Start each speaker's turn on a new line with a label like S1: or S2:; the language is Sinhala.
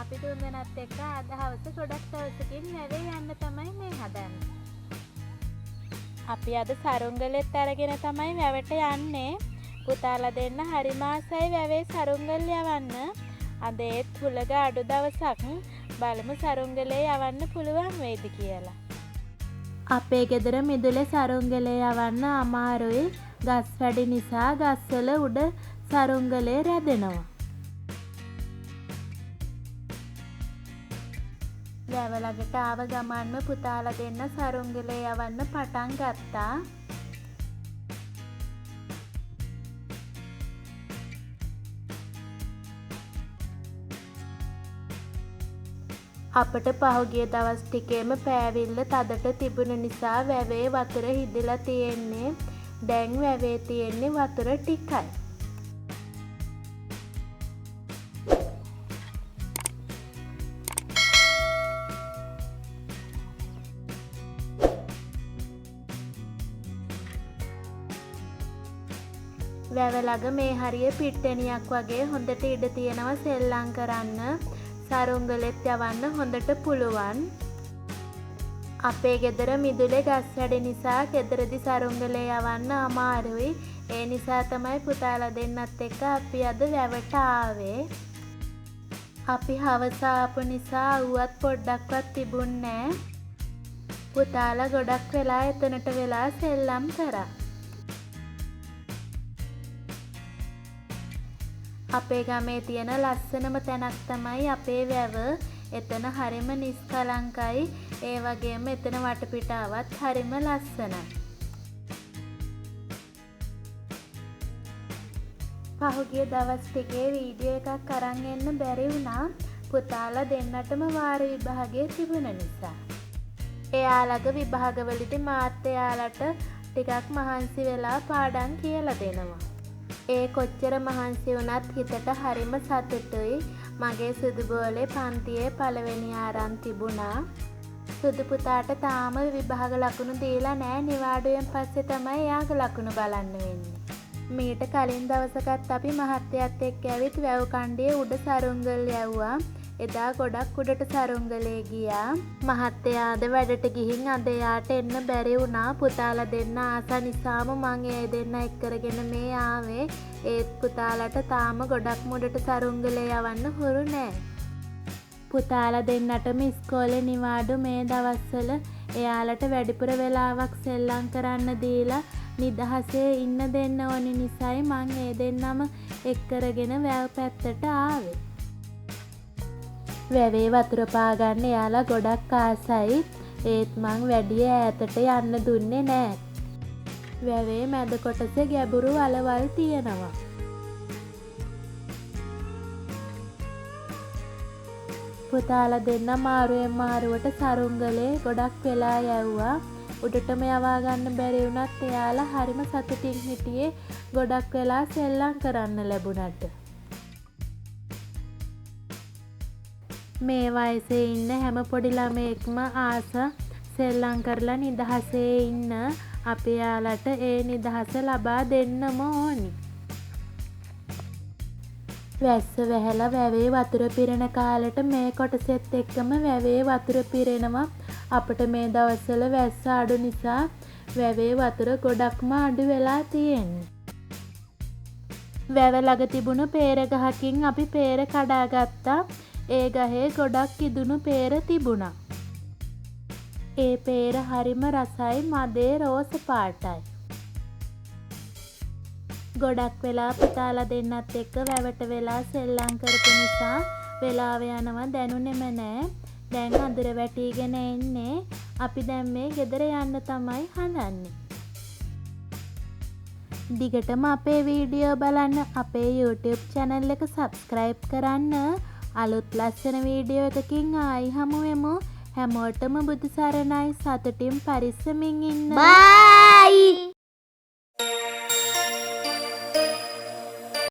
S1: අපි තුන්දෙනාත් එක්ක අද හවස ගොඩක් දවසකින් වැවේ යන්න තමයි මේ හදන්නේ. අපි අද සරුංගලෙත් අරගෙන තමයි වැවට යන්නේ. පුතාලා දෙන්න හරිම ආසයි වැවේ සරුංගල් යවන්න. අද ඒත් හුලග අඩු දවසක්. බලමු සරුංගලේ යවන්න පුළුවන් වෙයිද කියලා. අපේ ගෙදර මිදුලේ සරුංගලේ යවන්න අමාරුයි. ගස් වැඩි නිසා ගස්වල උඩ සරුංගලේ රැදෙනවා. වැව ළඟට ආව ගමන්ම පුතාලා දෙන්න සරුංගලේ යවන්න පටන් ගත්තා. අපට පහුගිය දවස් ටිකේම පෑවිල්ල තදට තිබුණ නිසා වැවේ වතුර හිදලා තියෙන්නේ. දැන් වැවේ තියෙන්නේ වතුර ටිකයි. වැව ළඟ මේ හරිය පිට්ටනියක් වගේ හොඳට ඉඩ තියෙනවා සෙල්ලම් කරන්න. සරුංගලෙත් යවන්න හොඳට පුළුවන්. අපේ ගෙදර මිදුලේ ගස් වැඩි නිසා ගෙදරදි සරුංගලේ යවන්න අමාරුයි. ඒ නිසා තමයි පුතාලා දෙන්නත් එක්ක අපි අද වැවට ආවේ. අපි හවස ආපු නිසා අවුවත් පොඩ්ඩක්වත් තිබුණේ නෑ. පුතාලා ගොඩක් වෙලා එතනට වෙලා සෙල්ලම් කරා. අපේ ගමේ තියෙන ලස්සනම තැනක් තමයි අපේ වැව. එතන හරිම නිස්කලංකයි. ඒ වගේම එතන වටපිටාවත් හරිම ලස්සනයි. පහුගිය දවස් ටිකේ වීඩියෝ එකක් අරන් එන්න බැරි වුණා. පුතාලා දෙන්නටම වාර විභාගය තිබුණ නිසා. එයාලගේ විභාගවලදී මාත් එයාලට ටිකක් මහන්සි වෙලා පාඩම් කියලා දෙනවා. ඒ කොච්චර මහන්සි වුණත් හිතට හරිම සතුටුයි. මගේ සුදු බෝලේ පන්තියේ පළවෙනි ආරන් තිබුණා. සුදු පුතාට තාම විභාග ලකුණු දීලා නෑ. නිවාඩුවෙන් පස්සේ තමයි එයාගේ ලකුණු බලන්න වෙන්නේ. මීට කලින් දවසකත් අපි මහත්තයත් එක්ක ඇවිත් වැව් කණ්ඩියේ උඩ සරුංගල් යවුවා. එදා ගොඩක් උඩට සරුංගලේ ගියා. මහත්තයාද වැඩට ගිහින් අද එයාට එන්න බැරි වුණා. පුතාලා දෙන්න ආස නිසාම මං ඒ දෙන්න එක්කරගෙන මේ ආවේ. ඒත් පුතාලට තාම ගොඩක් මුඩට සරුංගලේ යවන්න හුරු නෑ. පුතාලා දෙන්නටම ඉස්කෝලේ නිවාඩු මේ දවස්වල එයාලට වැඩිපුර වෙලාවක් සෙල්ලම් කරන්න දීලා නිදහසේ ඉන්න දෙන්න ඕනි නිසායි මං ඒ දෙන්නම එක්කරගෙන වැව පැත්තට ආවේ. වැවේ වතුර පාගන්න එයාලා ගොඩක් ආසයි. ඒත් මං වැඩිය ඈතට යන්න දුන්නේ නෑ. වැවේ මැද කොටසේ ගැඹුරු වලවල් තියෙනවා. පුතාලා දෙන්න මාරුවෙන් මාරුවට සරුංගලේ ගොඩක් වෙලා යවුවා. උඩටම යවා ගන්න බැරි වුණත් එයාලා හරිම සතුටින් හිටියේ ගොඩක් වෙලා සෙල්ලම් කරන්න ලැබුණට. මේ වයසේ ඉන්න හැම පොඩි ළමයෙක්ම ආස සෙල්ලම් කරලා නිදහසේ ඉන්න. අපි යාලට ඒ නිදහස ලබා දෙන්නම ඕනි. වැස්ස වැහැලා වැවේ වතුර පිරෙන කාලෙට මේ කොටසෙත් එක්කම වැවේ වතුර පිරෙනවා. අපිට මේ දවස්වල වැස්ස අඩු නිසා වැවේ වතුර ගොඩක්ම අඩු වෙලා තියෙන්නේ. වැව ළඟ තිබුණු පේර ගහකින් අපි පේර කඩාගත්තා. ඒ ගහේ ගොඩක් ඉදුණු පේර තිබුණා. ඒ පේර හරිම රසයි. මදේ රෝස පාටයි. ගොඩක් වෙලා පුතාලා දෙන්නත් එක්ක වැවට වෙලා සෙල්ලම් කරපු නිසා වෙලාව යනවා දැනුනේම නෑ. දැන් අඳුර වැටිගෙන එන්නේ. අපි දැන් මේ ගෙදර යන්න තමයි හදන්නේ. දිගටම අපේ වීඩියෝ බලන්න. අපේ YouTube channel එක subscribe කරන්න. අලුත් ලස්සන වීඩියෝ එකකින් ආයි හමු වෙමු. හැමෝටම බුදු සරණයි. සතුටින් පරිස්සමින් ඉන්න.
S2: බයි.